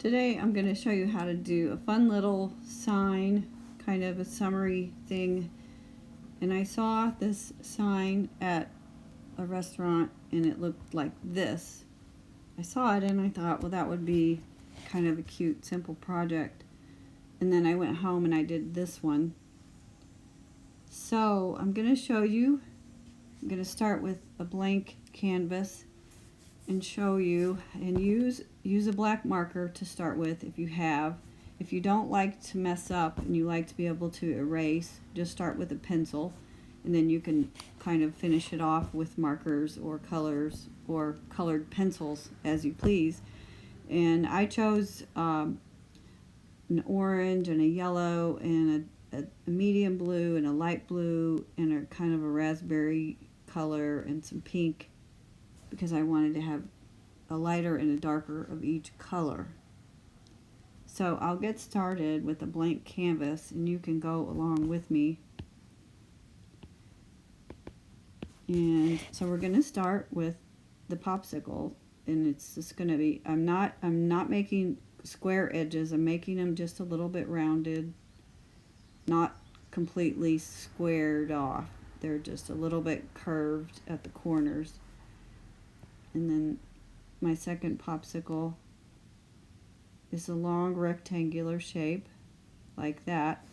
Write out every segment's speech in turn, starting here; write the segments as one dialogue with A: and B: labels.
A: Today I'm going to show you how to do a fun little sign, kind of a summary thing. And I saw this sign at a restaurant and it looked like this. I saw it and I thought, well, that would be kind of a cute, simple project. And then I went home and I did this one. So I'm going to show you. I'm going to start with a blank canvas and show you, and use a black marker to start with if you have. If you don't like to mess up and you like to be able to erase, just start with a pencil and then you can kind of finish it off with markers or colors or colored pencils as you please. And I chose an orange and a yellow and a medium blue and a light blue and a kind of a raspberry color and some pink, because I wanted to have a lighter and a darker of each color. So I'll get started with a blank canvas and you can go along with me. And so we're going to start with the popsicle, and it's just going to be, I'm not making square edges. I'm making them just a little bit rounded, not completely squared off. They're just a little bit curved at the corners. And then my second popsicle is a long rectangular shape like that.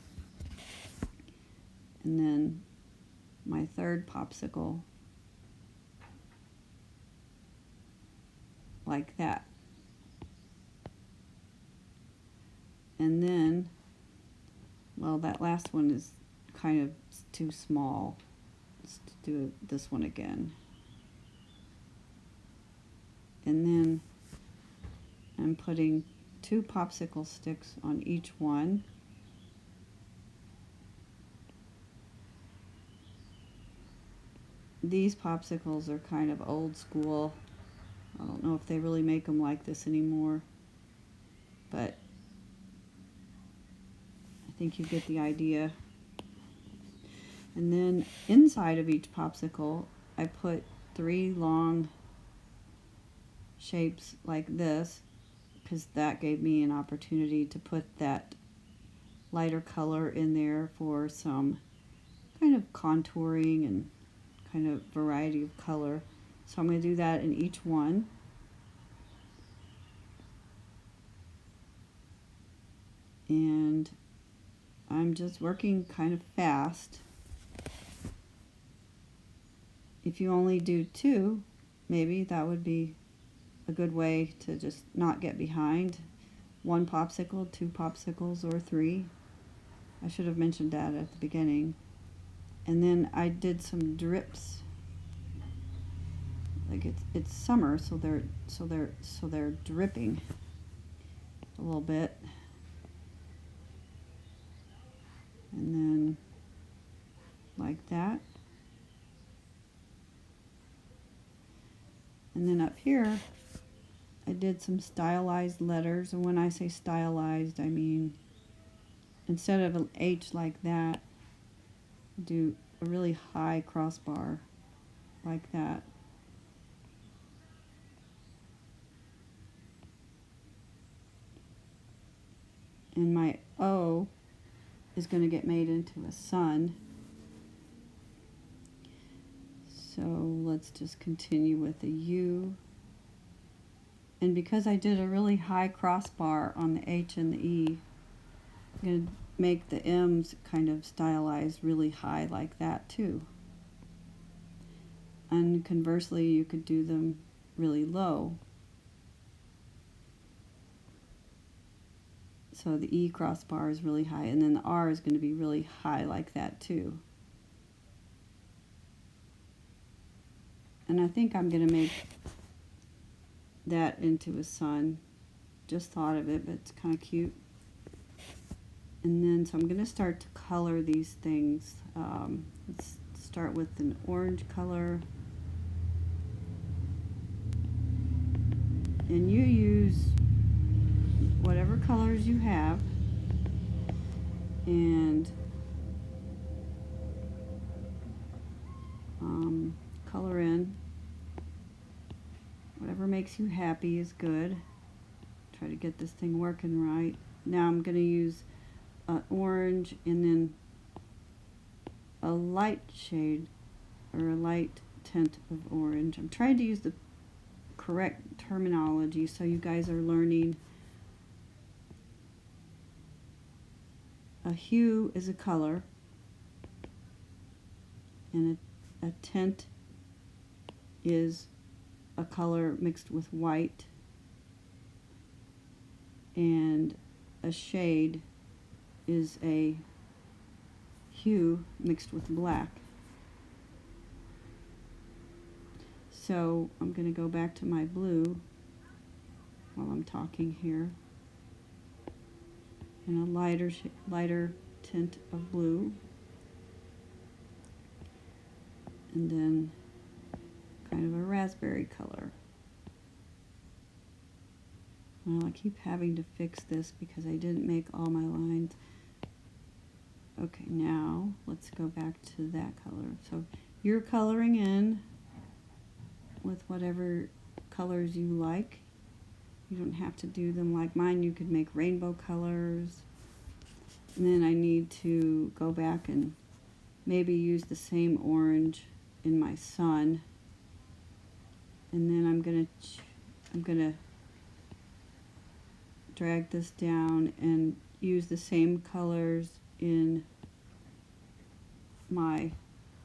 A: And then my third popsicle like that. And then, well, that last one is kind of too small. Let's do this one again. And then I'm putting 2 popsicle sticks on each one. These popsicles are kind of old school. I don't know if they really make them like this anymore, but I think you get the idea. And then inside of each popsicle, I put 3 long shapes like this, because that gave me an opportunity to put that lighter color in there for some kind of contouring and kind of variety of color. So I'm going to do that in each one. And I'm just working kind of fast. If you only do 2, maybe that would be a good way to just not get behind. 1 popsicle, 2 popsicles, or 3. I should have mentioned that at the beginning. And then I did some drips. Like it's summer, so they're dripping a little bit. And then like that. And then up here I did some stylized letters, and when I say stylized, I mean instead of an H like that, do a really high crossbar like that. And my O is going to get made into a sun. So let's just continue with the U. And because I did a really high crossbar on the H and the E, I'm going to make the M's kind of stylized really high like that too. And conversely, you could do them really low. So the E crossbar is really high, and then the R is going to be really high like that too. And I think I'm going to make that into a sun. Just thought of it, but it's kind of cute. And then, so I'm going to start to color these things. Let's start with an orange color. And you use whatever colors you have, and color in. Whatever makes you happy is good. try to get this thing working right. Now I'm going to use orange and then a light shade or a light tint of orange. I'm trying to use the correct terminology so you guys are learning. A hue is a color, and a tint is a color mixed with white, and a shade is a hue mixed with black. So I'm going to go back to my blue while I'm talking here, and a lighter tint of blue, and then kind of a raspberry color. Well, I keep having to fix this because I didn't make all my lines. Okay, now let's go back to that color. So you're coloring in with whatever colors you like. You don't have to do them like mine. You could make rainbow colors. And then I need to go back and maybe use the same orange in my sun. And then I'm gonna drag this down and use the same colors in my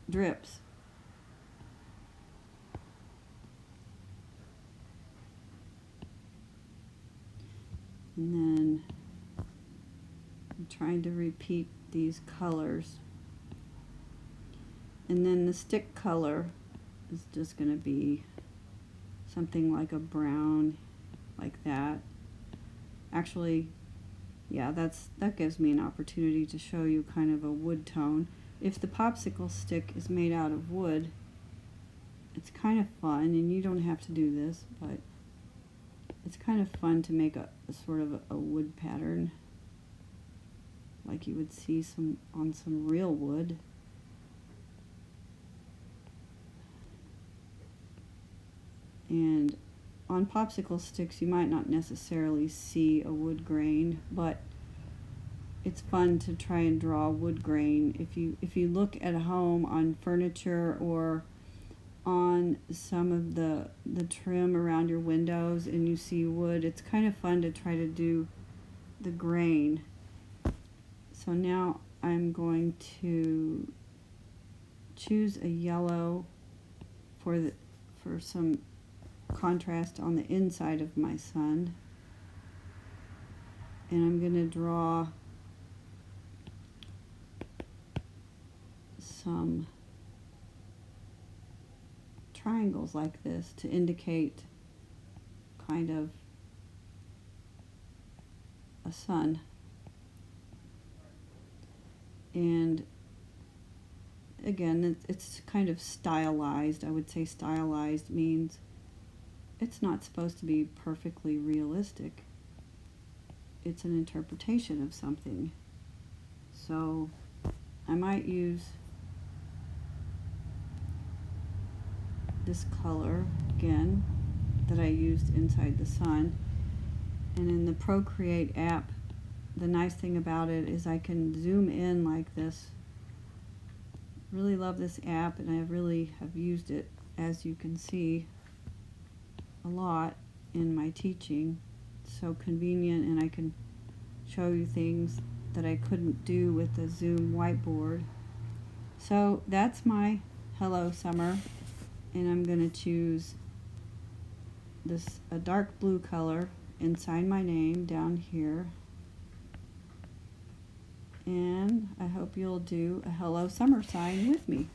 A: drips. And then I'm trying to repeat these colors. And then the stick color is just going to be something like a brown, like that. Actually, yeah, that gives me an opportunity to show you kind of a wood tone. If the popsicle stick is made out of wood, it's kind of fun, and you don't have to do this, but it's kind of fun to make a sort of a wood pattern like you would see on some real wood. And on popsicle sticks you might not necessarily see a wood grain, but it's fun to try and draw wood grain. If you look at a home on furniture or on some of the trim around your windows and you see wood, it's kind of fun to try to do the grain. So now I'm going to choose a yellow for some contrast on the inside of my sun, and I'm going to draw some triangles like this to indicate kind of a sun. And again, it's kind of stylized. I would say stylized means it's not supposed to be perfectly realistic. It's an interpretation of something. So I might use this color again that I used inside the sun. And in the Procreate app, the nice thing about it is I can zoom in like this. Really love this app, and I really have used it, as you can see, a lot in my teaching. It's so convenient, and I can show you things that I couldn't do with the Zoom whiteboard. So that's my Hello Summer, and I'm going to choose a dark blue color and sign my name down here. And I hope you'll do a Hello Summer sign with me.